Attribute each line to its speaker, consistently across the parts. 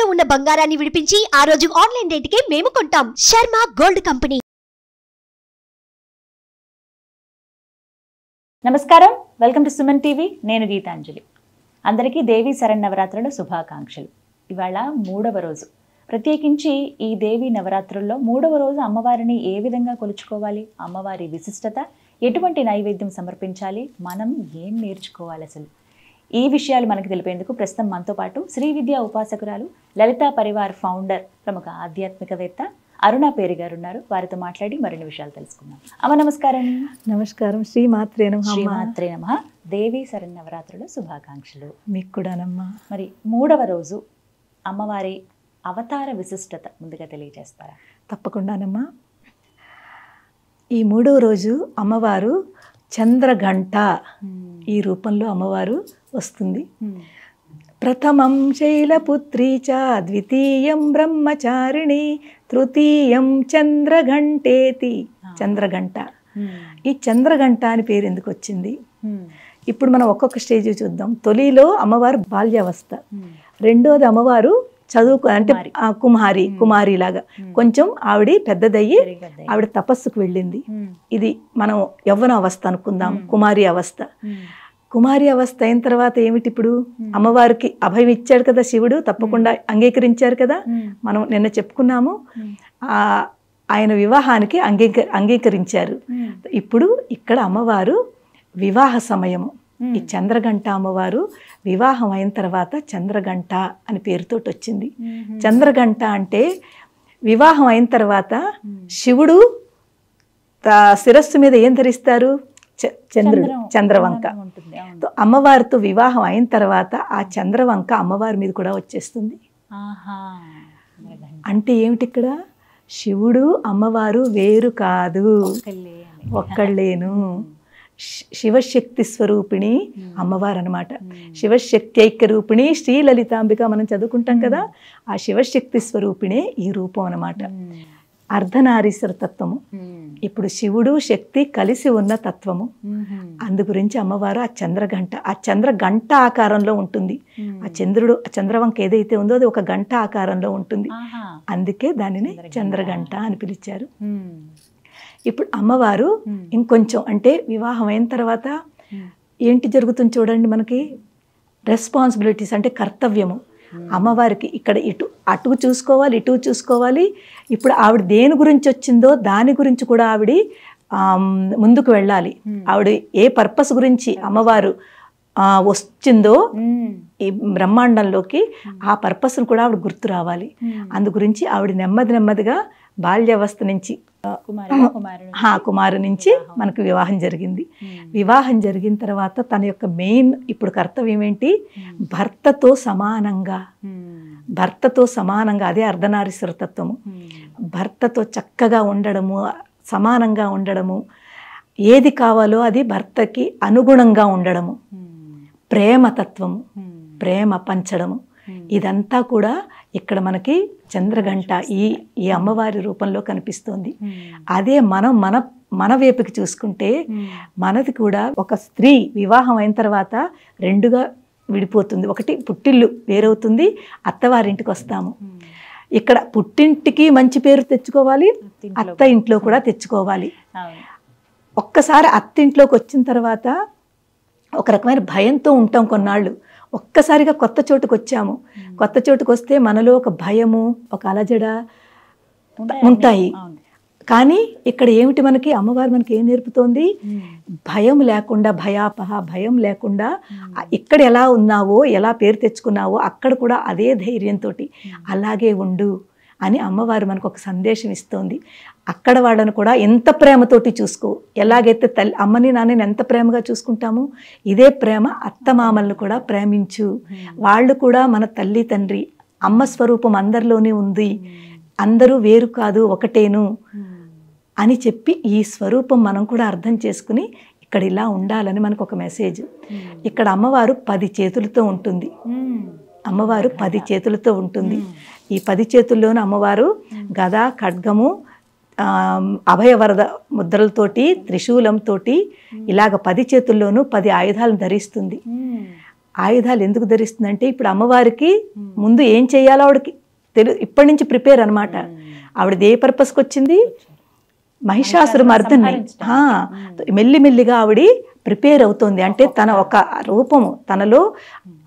Speaker 1: తాకట్టులో ఉన్న బంగారాన్ని విడిపించి ఆ రోజు ఆన్లైన్ రేటుకే మేము కొంటాం. Sharma gold company.
Speaker 2: నమస్కారం, వెల్కమ్ టు సుమన్ టీవీ. నేను గీతాంజలి. అందరికీ దేవీ శరన్నవరాత్రుల శుభాకాంక్షలు. ఇవాళ 3వ రోజు. ప్రత్యేకించి ఈ దేవీ నవరాత్రుల్లో 3వ రోజు అమ్మవారిని ఏ విధంగా కొలుచుకోవాలి, అమ్మవారి విశిష్టత, ఎటువంటి నైవేద్యం సమర్పించాలి, మనం ఏం నేర్చుకోవాలి, అసలు ఈ విషయాలు మనకు తెలిపేందుకు ప్రస్తుతం మనతో పాటు శ్రీ విద్యా ఉపాసకురాలు, లలితా పరివార్ ఫౌండర్, ప్రముఖ ఆధ్యాత్మికవేత్త అరుణ పేరి గారు ఉన్నారు. వారితో మాట్లాడి మరిన్ని విషయాలు తెలుసుకుందాం. అమ్మ నమస్కారం.
Speaker 3: నమస్కారం. శ్రీమాత్రే నమః.
Speaker 2: శ్రీమాత్రే నమః. దేవీ శరన్నవరాత్రుల శుభాకాంక్షలు.
Speaker 3: మీకు కూడానమ్మా.
Speaker 2: మరి 3వ రోజు అమ్మవారి అవతార విశిష్టత ముందుగా తెలియజేస్తారా?
Speaker 3: తప్పకుండానమ్మా. ఈ 3వ రోజు అమ్మవారు చంద్రఘంట ఈ రూపంలో అమ్మవారు వస్తుంది. ప్రథమం శైలపుత్రీ చ, ద్వితీయం బ్రహ్మచారిణి, తృతీయం చంద్రఘంటేతి. చంద్రఘంట. ఈ చంద్రఘంట అని పేరు ఎందుకు వచ్చింది? ఇప్పుడు మనం ఒక్కొక్క స్టేజ్ చూద్దాం. తొలిలో అమ్మవారు బాల్యావస్థ, రెండోది అమ్మవారు చదువుకు అంటే కుమారి లాగా కొంచెం ఆవిడ పెద్దదయ్యి ఆవిడ తపస్సుకు వెళ్ళింది. ఇది మనం యవ్వన అవస్థ అనుకుందాం, కుమారి అవస్థ. కుమారి అవస్థ అయిన తర్వాత ఏమిటి? ఇప్పుడు అమ్మవారికి అభయం ఇచ్చాడు కదా శివుడు, తప్పకుండా అంగీకరించారు కదా. మనం నిన్న చెప్పుకున్నాము, ఆయన వివాహానికి అంగీకరించారు. ఇప్పుడు ఇక్కడ అమ్మవారు వివాహ సమయము. ఈ చంద్రఘంట అమ్మవారు వివాహం అయిన తర్వాత చంద్రఘంట అని పేరుతోటి వచ్చింది. చంద్రఘంట అంటే వివాహం అయిన తర్వాత శివుడు శిరస్సు మీద ఏం ధరిస్తారు? చంద్రవంక. అమ్మవారితో వివాహం అయిన తర్వాత ఆ చంద్రవంక అమ్మవారి మీద కూడా వచ్చేస్తుంది. అంటే ఏమిటి? ఇక్కడ శివుడు అమ్మవారు వేరు కాదు, ఒక్కళ్ళేను. శివశక్తి స్వరూపిణి అమ్మవారు అనమాట. శివశక్తి ఐక్య రూపిణి శ్రీ లలితాంబిక మనం చదువుకుంటాం కదా. ఆ శివశక్తి స్వరూపిణే ఈ రూపం అనమాట. అర్ధనారీశ్వర తత్వము. ఇప్పుడు శివుడు శక్తి కలిసి ఉన్న తత్వము. అందు గురించి అమ్మవారు ఆ చంద్రఘంట, ఆ చంద్రఘంట ఆకారంలో ఉంటుంది. ఆ చంద్రుడు, చంద్రవంక ఏదైతే ఉందో అది ఒక గంట ఆకారంలో ఉంటుంది. అందుకే దానిని చంద్రఘంట అని పిలిచారు. ఇప్పుడు అమ్మవారు ఇంకొంచెం అంటే వివాహం అయిన తర్వాత ఏంటి జరుగుతుంది చూడండి, మనకి రెస్పాన్సిబిలిటీస్ అంటే కర్తవ్యము. అమ్మవారికి ఇక్కడ అటు చూసుకోవాలి, ఇటు చూసుకోవాలి. ఇప్పుడు ఆవిడ దేని గురించి వచ్చిందో దాని గురించి కూడా ఆవిడ ముందుకు వెళ్ళాలి. ఆవిడ ఏ పర్పస్ గురించి అమ్మవారు వచ్చిందో ఈ బ్రహ్మాండంలోకి, ఆ పర్పస్ను కూడా ఆవిడ గుర్తు రావాలి. అందు గురించి ఆవిడ నెమ్మదిగా బాల్యావస్థ నుంచి కుమారు నుంచి మనకు వివాహం జరిగింది. వివాహం జరిగిన తర్వాత తన యొక్క మెయిన్ ఇప్పుడు కర్తవ్యం ఏంటి? భర్తతో సమానంగా అదే అర్ధనారీశ్వర తత్వము. భర్తతో చక్కగా ఉండడము, సమానంగా ఉండడము, ఏది కావాలో అది భర్తకి అనుగుణంగా ఉండడము, ప్రేమతత్వము, ప్రేమ పంచడము, ఇదంతా కూడా ఇక్కడ మనకి చంద్రఘంట ఈ అమ్మవారి రూపంలో కనిపిస్తోంది. అదే మన వైపుకి చూసుకుంటే మనది కూడా ఒక స్త్రీ వివాహం అయిన తర్వాత రెండుగా విడిపోతుంది. ఒకటి పుట్టిల్లు వేరవుతుంది, అత్తవారింటికి వస్తాము. ఇక్కడ పుట్టింటికి మంచి పేరు తెచ్చుకోవాలి, అత్త ఇంట్లో కూడా తెచ్చుకోవాలి. ఒక్కసారి అత్తింట్లోకి వచ్చిన తర్వాత ఒక రకమైన భయంతో ఉంటాం కొన్నాళ్ళు. ఒక్కసారిగా కొత్త చోటుకు వచ్చాము. కొత్త చోటుకు వస్తే మనలో ఒక భయము, ఒక అలజడ ఉంటాయి. కానీ ఇక్కడ ఏమిటి? మనకి అమ్మవారు మనకి ఏం నేర్పుతోంది? భయం లేకుండా, భయం లేకుండా ఇక్కడ ఎలా ఉన్నావో, ఎలా పేరు తెచ్చుకున్నావో అక్కడ కూడా అదే ధైర్యంతో అలాగే ఉండు అని అమ్మవారు మనకు ఒక సందేశం ఇస్తోంది. అక్కడ వాళ్ళను కూడా ఎంత ప్రేమతోటి చూసుకో. ఎలాగైతే అమ్మని నాన్నని ఎంత ప్రేమగా చూసుకుంటామో ఇదే ప్రేమ అత్తమామలను కూడా ప్రేమించు. వాళ్ళు కూడా మన తల్లి తండ్రి, అమ్మ స్వరూపం అందరిలోనే ఉంది, అందరూ వేరు కాదు, ఒకటేను అని చెప్పి ఈ స్వరూపం మనం కూడా అర్థం చేసుకుని ఇక్కడ ఇలా ఉండాలని మనకు ఒక మెసేజ్. ఇక్కడ అమ్మవారు 10 చేతులతో ఉంటుంది. అమ్మవారు 10 చేతులతో ఉంటుంది. ఈ 10 చేతుల్లోనూ అమ్మవారు గద, ఖడ్గము, అభయవరద ముద్రలతోటి, త్రిశూలంతో ఇలాగ 10 చేతుల్లోనూ 10 ఆయుధాలను ధరిస్తుంది. ఆయుధాలు ఎందుకు ధరిస్తుందంటే ఇప్పుడు అమ్మవారికి ముందు ఏం చేయాలో ఆవిడకి ఇప్పటి నుంచి ప్రిపేర్ అనమాట. ఆవిడది ఏ పర్పస్కి వచ్చింది? మహిషాసుర మర్దన్ని మెల్లిమెల్లిగా ఆవిడ ప్రిపేర్ అవుతోంది. అంటే తన ఒక రూపము, తనలో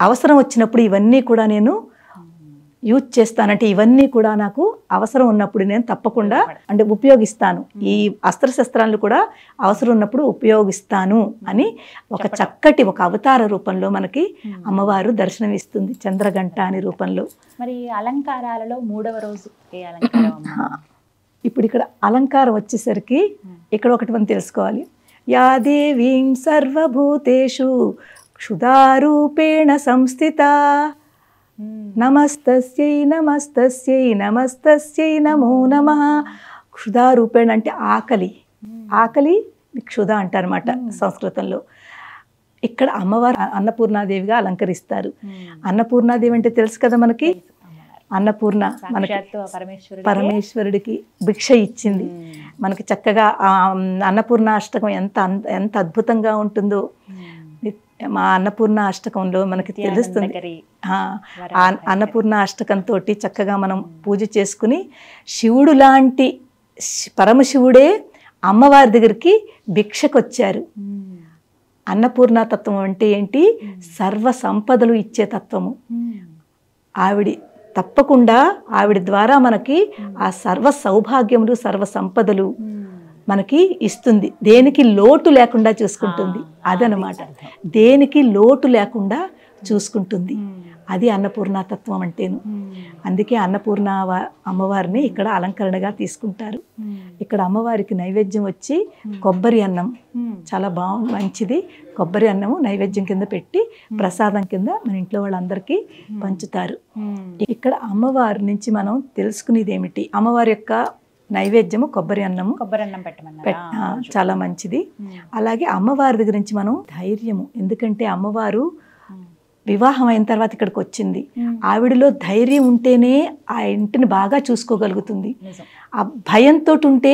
Speaker 3: అవసరం వచ్చినప్పుడు ఇవన్నీ కూడా నేను యూజ్ చేస్తానంటే, ఇవన్నీ కూడా నాకు అవసరం ఉన్నప్పుడు నేను తప్పకుండా అంటే ఉపయోగిస్తాను, ఈ అస్త్రశస్త్రాలను కూడా అవసరం ఉన్నప్పుడు ఉపయోగిస్తాను అని ఒక చక్కటి ఒక అవతార రూపంలో మనకి అమ్మవారు దర్శనమిస్తుంది, చంద్రగంట అనే రూపంలో.
Speaker 2: మరి అలంకారాలలో 3వ రోజు ఏ అలంకారం?
Speaker 3: ఇప్పుడు ఇక్కడ అలంకారం వచ్చేసరికి ఇక్కడ ఒకటి మనం తెలుసుకోవాలి. యా దేవీం సర్వభూతేషు క్షుధారూపేణ సంస్థిత నమస్తస్యై నమస్తస్యై నమస్తస్యై నమో నమః. క్షుధారూపేణ అంటే ఆకలి, ఆకలి క్షుధ అంటారన్నమాట సంస్కృతంలో. ఇక్కడ అమ్మవారు అన్నపూర్ణాదేవిగా అలంకరిస్తారు. అన్నపూర్ణాదేవి అంటే తెలుసు కదా మనకి, అన్నపూర్ణ మనకి పరమేశ్వరుడికి భిక్ష ఇచ్చింది. మనకి చక్కగా అన్నపూర్ణ అష్టకం ఎంత అద్భుతంగా ఉంటుందో మా అన్నపూర్ణ అష్టకంలో మనకి తెలుస్తుంది. అన్నపూర్ణ అష్టకంతో చక్కగా మనం పూజ చేసుకుని, శివుడు లాంటి పరమశివుడే అమ్మవారి దగ్గరికి భిక్షకు వచ్చారు. అన్నపూర్ణ తత్వం అంటే ఏంటి? సర్వ సంపదలు ఇచ్చే తత్వము. తప్పకుండా ఆవిడ ద్వారా మనకి ఆ సర్వ సౌభాగ్యములు, సర్వ సంపదలు మనకి ఇస్తుంది. దేనికి లోటు లేకుండా చూసుకుంటుంది, అదనమాట. దేనికి లోటు లేకుండా చూసుకుంటుంది, అది అన్నపూర్ణతత్వం అంటేను. అందుకే అన్నపూర్ణ అమ్మవారిని ఇక్కడ అలంకరణగా తీసుకుంటారు. ఇక్కడ అమ్మవారికి నైవేద్యం వచ్చి కొబ్బరి అన్నం, చాలా మంచిది. కొబ్బరి అన్నము నైవేద్యం కింద పెట్టి ప్రసాదం కింద మన ఇంట్లో వాళ్ళందరికీ పంచుతారు. ఇక్కడ అమ్మవారి నుంచి మనం తెలుసుకునేది ఏమిటి? అమ్మవారి యొక్క నైవేద్యము కొబ్బరి అన్నం చాలా మంచిది. అలాగే అమ్మవారి దగ్గర నుంచి మనం ధైర్యము, ఎందుకంటే అమ్మవారు వివాహం అయిన తర్వాత ఇక్కడికి వచ్చింది. ఆవిడలో ధైర్యం ఉంటేనే ఆ ఇంటిని బాగా చూసుకోగలుగుతుంది. ఆ భయంతో ఉంటే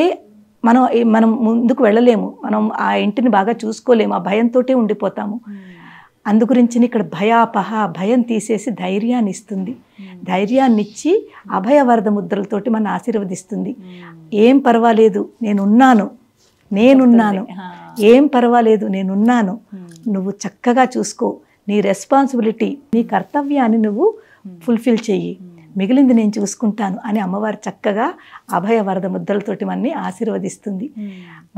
Speaker 3: మనం ముందుకు వెళ్ళలేము, మనం ఆ ఇంటిని బాగా చూసుకోలేము, ఆ భయంతో ఉండిపోతాము. అందుగురించి ఇక్కడ భయం తీసేసి ధైర్యాన్ని ఇస్తుంది. ధైర్యాన్ని ఇచ్చి అభయవరద ముద్రలతోటి మన ఆశీర్వదిస్తుంది. ఏం పర్వాలేదు, నేనున్నాను, ఏం పర్వాలేదు, నేనున్నాను, నువ్వు చక్కగా చూసుకో, నీ రెస్పాన్సిబిలిటీ, నీ కర్తవ్యాన్ని నువ్వు ఫుల్ఫిల్ చెయ్యి, మిగిలింది నేను చూసుకుంటాను అని అమ్మవారు చక్కగా అభయవరద ముద్రలతోటి మనని ఆశీర్వదిస్తుంది.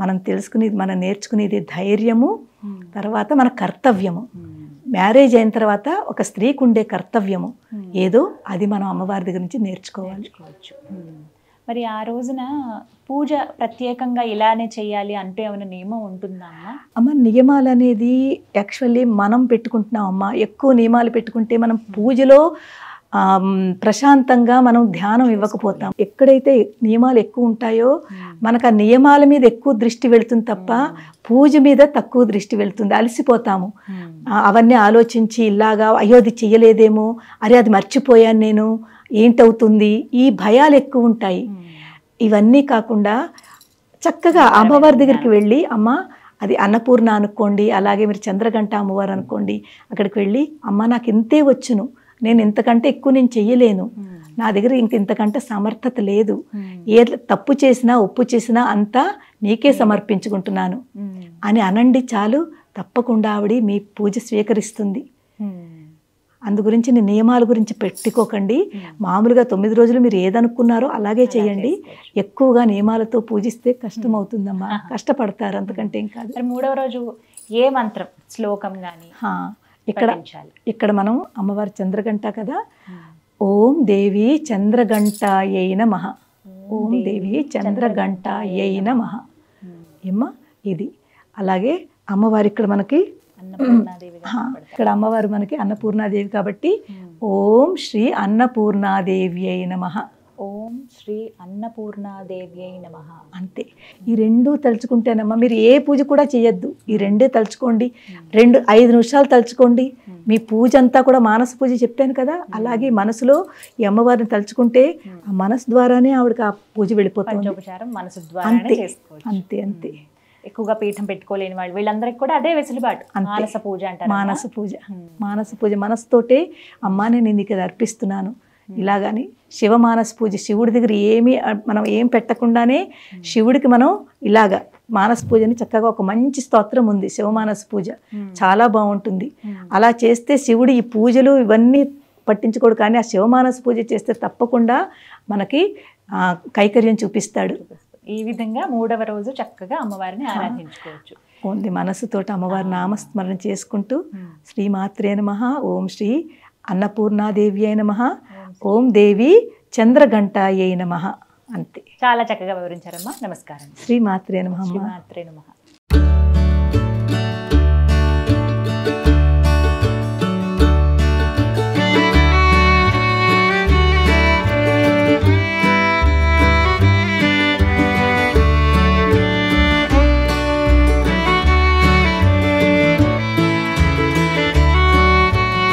Speaker 3: మనం తెలుసుకునేది, మనం నేర్చుకునేది ధైర్యము, తర్వాత మన కర్తవ్యము. మ్యారేజ్ అయిన తర్వాత ఒక స్త్రీకి ఉండే కర్తవ్యము ఏదో అది మనం అమ్మవారి దగ్గర నుంచి నేర్చుకోవాలి.
Speaker 2: మరి ఆ రోజున పూజ ప్రత్యేకంగా ఇలానే చేయాలి అంటే ఏమైనా నియమం ఉంటుందా
Speaker 3: అమ్మ? నియమాలు అనేది యాక్చువల్లీ మనం పెట్టుకుంటున్నాం అమ్మ. ఎక్కువ నియమాలు పెట్టుకుంటే మనం పూజలో ప్రశాంతంగా మనం ధ్యానం ఇవ్వకపోతాం. ఎక్కడైతే నియమాలు ఎక్కువ ఉంటాయో మనకు ఆ నియమాల మీద ఎక్కువ దృష్టి వెళుతుంది తప్ప పూజ మీద తక్కువ దృష్టి వెళుతుంది, అలసిపోతాము. అవన్నీ ఆలోచించి ఇలాగా అయ్యో అది చెయ్యలేదేమో, అరే అది మర్చిపోయాను నేను, ఏంటవుతుంది, ఈ భయాలు ఎక్కువ ఉంటాయి. ఇవన్నీ కాకుండా చక్కగా అమ్మవారి దగ్గరికి వెళ్ళి, అమ్మ అది అన్నపూర్ణ అనుకోండి, అలాగే మీరు చంద్రగంట అమ్మవారు అనుకోండి, అక్కడికి వెళ్ళి అమ్మ నాకు ఇంతే వచ్చును, నేను ఇంతకంటే ఎక్కువ నేను చెయ్యలేను, నా దగ్గర ఇంతకంటే సమర్థత లేదు, ఏ తప్పు చేసినా ఒప్పు చేసినా అంతా నీకే సమర్పించుకుంటున్నాను అని అనండి చాలు. తప్పకుండా ఆవిడ మీ పూజ స్వీకరిస్తుంది. అందు గురించి నీ నియమాల గురించి పెట్టుకోకండి. మామూలుగా 9 రోజులు మీరు ఏదనుకున్నారో అలాగే చేయండి. ఎక్కువగా నియమాలతో పూజిస్తే కష్టం అవుతుందమ్మా, కష్టపడతారు, అంతకంటే ఏం కాదు.
Speaker 2: 3వ రోజు ఏ మంత్రం, శ్లోకం కానీ
Speaker 3: ఇక్కడ మనం అమ్మవారి చంద్రగంట కదా, ఓం దేవి చంద్రగంటాయై నమః, ఓం దేవి చంద్రగంటాయై నమః ఏమ్మా ఇది. అలాగే అమ్మవారి ఇక్కడ మనకి ఇక్కడ అమ్మవారు మనకి అన్నపూర్ణాదేవి కాబట్టి ఓం శ్రీ అన్నపూర్ణాదేవ్యై నమః,
Speaker 2: ఓం శ్రీ అన్నపూర్ణాదేవ్యై నమః
Speaker 3: అంతే. ఈ రెండు తలుచుకుంటేనమ్మా మీరు ఏ పూజ కూడా చేయొద్దు, ఈ రెండే తలుచుకోండి. 5 నిమిషాలు తలుచుకోండి. మీ పూజ అంతా కూడా మానస పూజ చెప్పాను కదా, అలాగే మనసులో ఈ అమ్మవారిని తలుచుకుంటే ఆ మనసు ద్వారానే ఆవిడకి ఆ పూజ వెళ్ళిపోతుంది.
Speaker 2: అంతే
Speaker 3: అంతే అంతే.
Speaker 2: ఎక్కువగా పీఠం పెట్టుకోలేని వాళ్ళు వీళ్ళందరికీ కూడా అదే వెసులుబాటు.
Speaker 3: అంతే.
Speaker 2: మానస పూజ అంటారు.
Speaker 3: మానస పూజ, మానస పూజ మనసుతోటే అమ్మా నేను నీకు ఇది అర్పిస్తున్నాను ఇలాగని శివమానస పూజ. శివుడి దగ్గర మనం ఏం పెట్టకుండానే శివుడికి మనం ఇలాగా మానస పూజని చక్కగా ఒక మంచి స్తోత్రం ఉంది శివమానస పూజ, చాలా బాగుంటుంది. అలా చేస్తే శివుడు ఈ పూజలు ఇవన్నీ పట్టించుకోడు, కానీ ఆ శివమానస పూజ చేస్తే తప్పకుండా మనకి కైకర్యం చూపిస్తాడు.
Speaker 2: ఈ విధంగా 3వ రోజు చక్కగా అమ్మవారిని ఆరాధించుకోవచ్చు.
Speaker 3: ఓన్లీ మనసుతోటి అమ్మవారి నామస్మరణ చేసుకుంటూ శ్రీమాత్రే నమః, ఓం శ్రీ అన్నపూర్ణాదేవి అయిన నమః, ఓం దేవి చంద్రఘంటాయై నమః. అంతే.
Speaker 2: చాలా చక్కగా వివరించారమ్మా. నమస్కారం.
Speaker 3: శ్రీమాత్రే నమః.
Speaker 2: శ్రీమాత్రే నమః.